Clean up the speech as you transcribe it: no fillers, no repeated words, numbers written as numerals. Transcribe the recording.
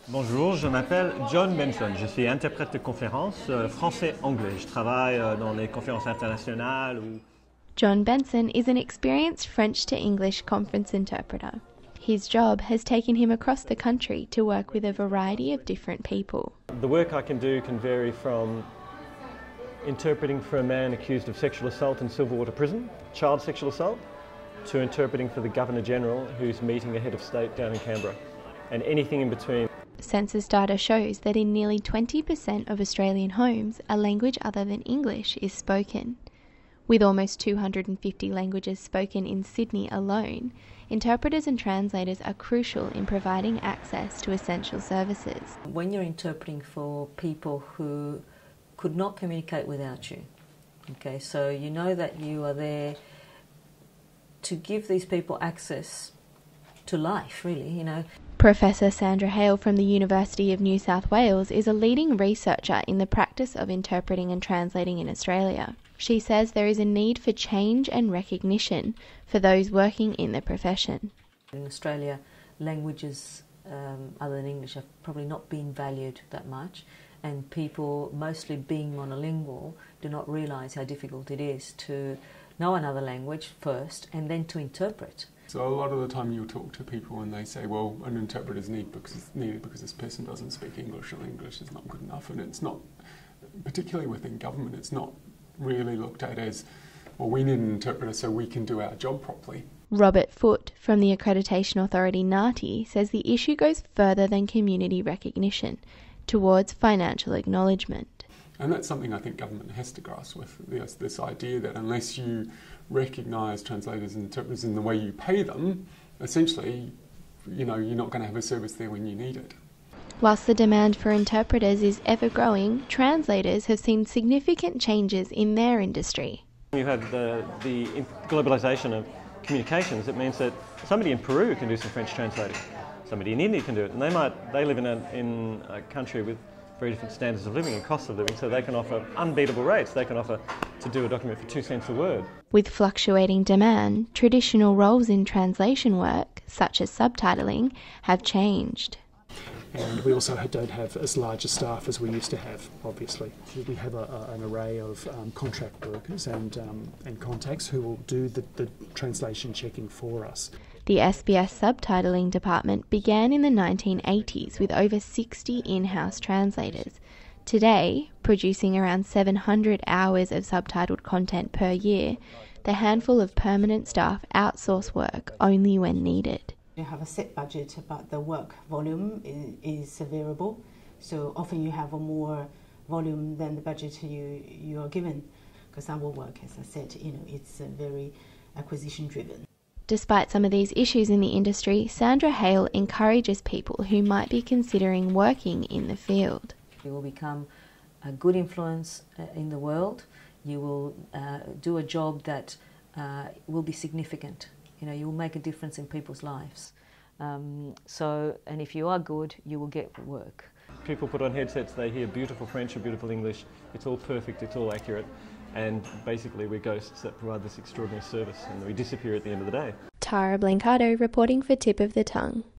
Bonjour, je m'appelle John Benson. Je suis interprète de conférences français-anglais. Je travaille dans les conférences internationales. John Benson is an experienced French to English conference interpreter. His job has taken him across the country to work with a variety of different people. The work I can do can vary from interpreting for a man accused of sexual assault in Silverwater Prison, child sexual assault, to interpreting for the Governor-General who's meeting a head of state down in Canberra, and anything in between. Census data shows that in nearly 20% of Australian homes, a language other than English is spoken. With almost 250 languages spoken in Sydney alone, interpreters and translators are crucial in providing access to essential services. When you're interpreting for people who could not communicate without you, okay, so you know that you are there to give these people access to life, really, you know. Professor Sandra Hale from the University of New South Wales is a leading researcher in the practice of interpreting and translating in Australia. She says there is a need for change and recognition for those working in the profession. In Australia, languages other than English have probably not been valued that much, and people, mostly being monolingual, do not realise how difficult it is to know another language first and then to interpret. So a lot of the time you'll talk to people and they say, well, an interpreter is needed because this person doesn't speak English or English is not good enough. And it's not, particularly within government, it's not really looked at as, well, we need an interpreter so we can do our job properly. Robert Foote from the accreditation authority NAATI says the issue goes further than community recognition, towards financial acknowledgement. And that's something I think government has to grasp with, this idea that unless you recognise translators and interpreters in the way you pay them, essentially, you know, you're not going to have a service there when you need it. Whilst the demand for interpreters is ever growing, translators have seen significant changes in their industry. You have the globalisation of communications. It means that somebody in Peru can do some French translating, somebody in India can do it, and they live in a country with very different standards of living and costs of living, so they can offer unbeatable rates. They can offer to do a document for 2 cents a word. With fluctuating demand, traditional roles in translation work, such as subtitling, have changed. And we also don't have as large a staff as we used to have, obviously. We have an array of contract workers and contacts who will do the translation checking for us. The SBS subtitling department began in the 1980s with over 60 in-house translators. Today, producing around 700 hours of subtitled content per year, the handful of permanent staff outsource work only when needed. You have a set budget, but the work volume is variable. So often you have a more volume than the budget you are given. Because our work, as I said, it's very acquisition driven. Despite some of these issues in the industry, Sandra Hale encourages people who might be considering working in the field. You will become a good influence in the world. You will do a job that will be significant. You know, you will make a difference in people's lives. And if you are good, you will get work. People put on headsets, they hear beautiful French or beautiful English. It's all perfect, it's all accurate. And basically we're ghosts that provide this extraordinary service, and we disappear at the end of the day. Blancato reporting for Tip of the Tongue.